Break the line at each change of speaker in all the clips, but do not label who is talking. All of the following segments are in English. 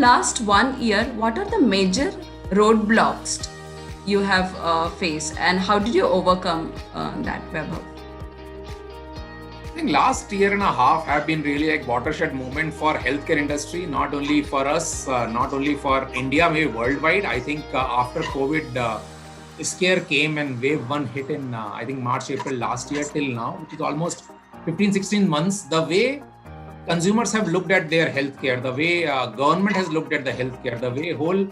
last 1 year, what are the major roadblocks you have faced, and how did you overcome that, Vaibhav?
I think last year and a half have been really like watershed moment for healthcare industry, not only for us, not only for India, maybe worldwide. I think after COVID, scare came and wave one hit in, I think March, April last year till now, which is almost 15, 16 months. The way consumers have looked at their healthcare, the way government has looked at the healthcare, the way whole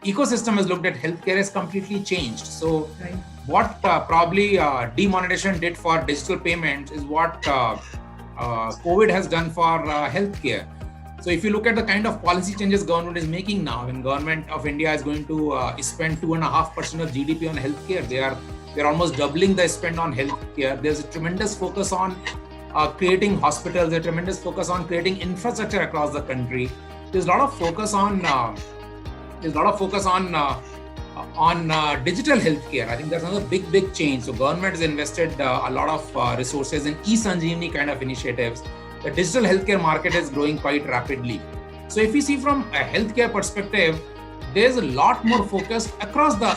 ecosystem has looked at healthcare has completely changed. So
Right.
what probably demonetization did for digital payments is what COVID has done for healthcare. So if you look at the kind of policy changes government is making now, when government of India is going to spend 2.5% of GDP on healthcare, they're almost doubling the spend on healthcare. There's a tremendous focus on creating hospitals, a tremendous focus on creating infrastructure across the country. There's a lot of focus on digital healthcare. I think that's another big change. So government has invested a lot of resources in e-Sanjeevani kind of initiatives. The digital healthcare market is growing quite rapidly. So if you see from a healthcare perspective, there's a lot more focus across the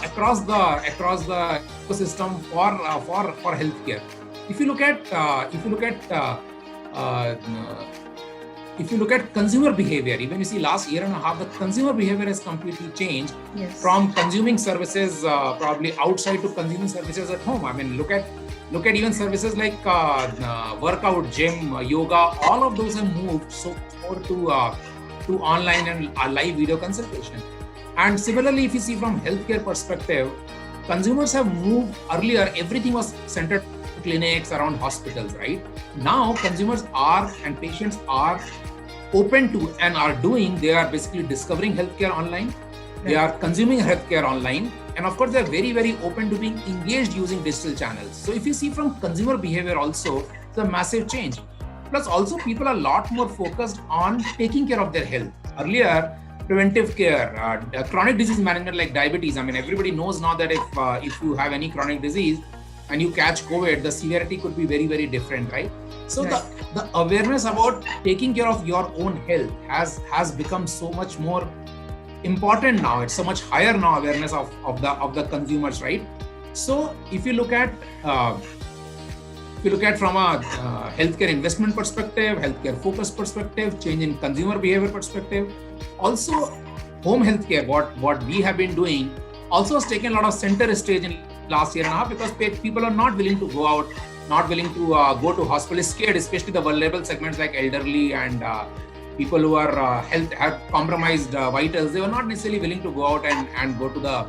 ecosystem for healthcare. If you look at consumer behavior, even you see last year and a half, the consumer behavior has completely changed.
Yes.
From consuming services probably outside to consuming services at home. I mean, look at even services like workout, gym, yoga. All of those have moved so more to online and live video consultation. And similarly, if you see from healthcare perspective, consumers have moved earlier. Everything was centered on clinics, around hospitals, right? Now consumers are and patients are open to and are doing. They are basically discovering healthcare online. They are consuming healthcare online. And of course, they're very open to being engaged using digital channels. So if you see from consumer behavior also, it's a massive change. Plus also people are a lot more focused on taking care of their health. Earlier, preventive care, chronic disease management like diabetes. I mean, everybody knows now that if you have any chronic disease and you catch COVID, the severity could be very different, right? So
Right.
the awareness about taking care of your own health has become so much more important now. It's so much higher now, awareness of the consumers, right? So if you look at from a healthcare investment perspective, healthcare focus perspective, change in consumer behavior perspective, also home healthcare, what we have been doing also has taken a lot of center stage in last year and a half, because people are not willing to go out, not willing to go to hospital, scared, especially the vulnerable segments like elderly and people who are have compromised vitals. They were not necessarily willing to go out and go to the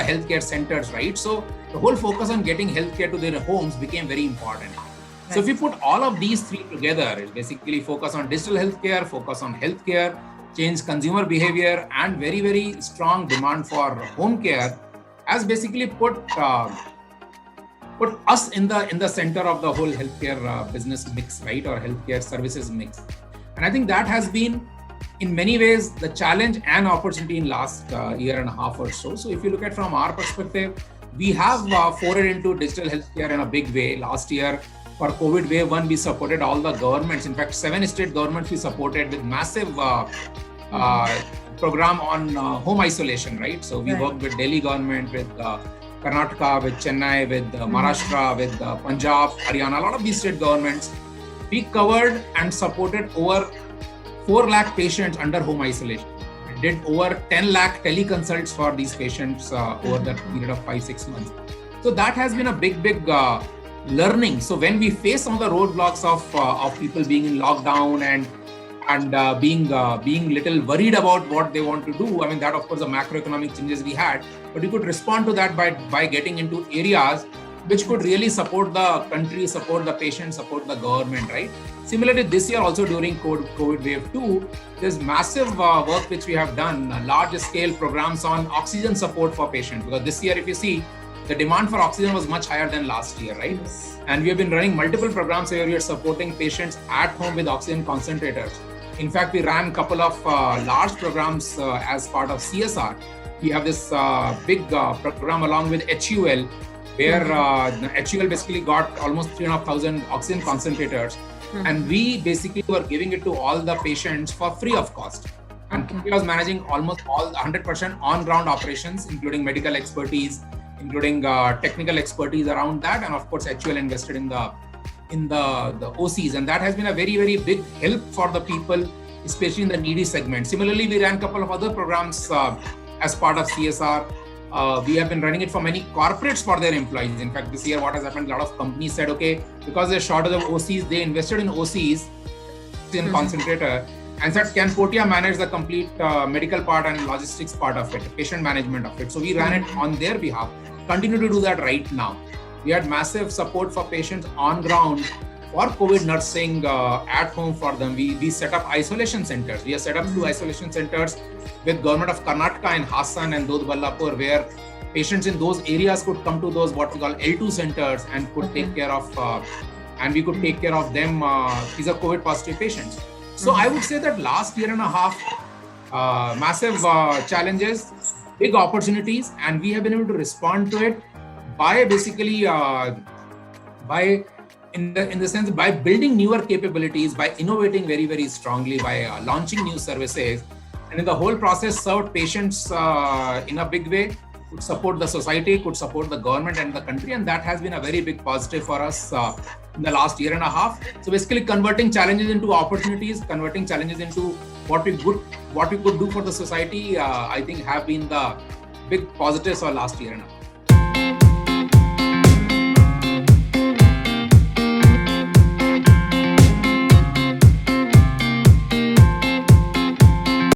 healthcare centers, right? So the whole focus on getting healthcare to their homes became very important. Right. So if you put all of these three together, it's basically focus on digital healthcare, focus on healthcare, change consumer behavior, and very strong demand for home care, has basically put us in the center of the whole healthcare business mix, right, or healthcare services mix. And I think that has been, in many ways, the challenge and opportunity in last year and a half or so. So if you look at from our perspective, we have forayed into digital healthcare in a big way. Last year, for COVID wave 1, we supported all the governments. In fact, 7 state governments we supported with massive program on home isolation, right? So we worked with Delhi government, with Karnataka, with Chennai, with Maharashtra, with Punjab, Haryana, a lot of these state governments. We covered and supported over 4 lakh patients under home isolation. We did over 10 lakh teleconsults for these patients over that period of 5-6 months. So that has been a big learning. So when we face some of the roadblocks of people being in lockdown and being little worried about what they want to do, I mean, that of course the macroeconomic changes we had, but we could respond to that by getting into areas which could really support the country, support the patient, support the government, right? Similarly, this year also during COVID wave 2, there's massive work which we have done, large scale programs on oxygen support for patients. Because this year, if you see, the demand for oxygen was much higher than last year, right? Yes. And we have been running multiple programs where we are supporting patients at home with oxygen concentrators. In fact, we ran a couple of large programs as part of CSR. We have this big program along with HUL, where HUL basically got almost 3,500 oxygen concentrators. And we basically were giving it to all the patients for free of cost. And Portea was managing almost all 100% on-ground operations, including medical expertise, including technical expertise around that, and of course, HUL invested in the OCs, and that has been a very, very big help for the people, especially in the needy segment. Similarly, we ran a couple of other programs as part of CSR. We have been running it for many corporates for their employees. In fact, this year, what has happened, a lot of companies said, okay, because there's shortage of OCs, they invested in OCs, in concentrator, and said, can Portea manage the complete medical part and logistics part of it, patient management of it? So we ran it on their behalf. Continue to do that right now. We had massive support for patients on ground for COVID nursing at home for them. We set up isolation centers. We have set up 2 isolation centers with government of Karnataka in Hassan and Dodballapur, where patients in those areas could come to those what we call L2 centers and could take care of, and we could take care of them. These are COVID positive patients. So I would say that last year and a half, massive challenges, big opportunities, and we have been able to respond to it by basically by building newer capabilities, by innovating very, very strongly, by launching new services, and in the whole process served patients in a big way, could support the society, could support the government and the country, and that has been a very big positive for us in the last year and a half. So basically converting challenges into opportunities, converting challenges into what we could do for the society, I think have been the big positives for last year and a half.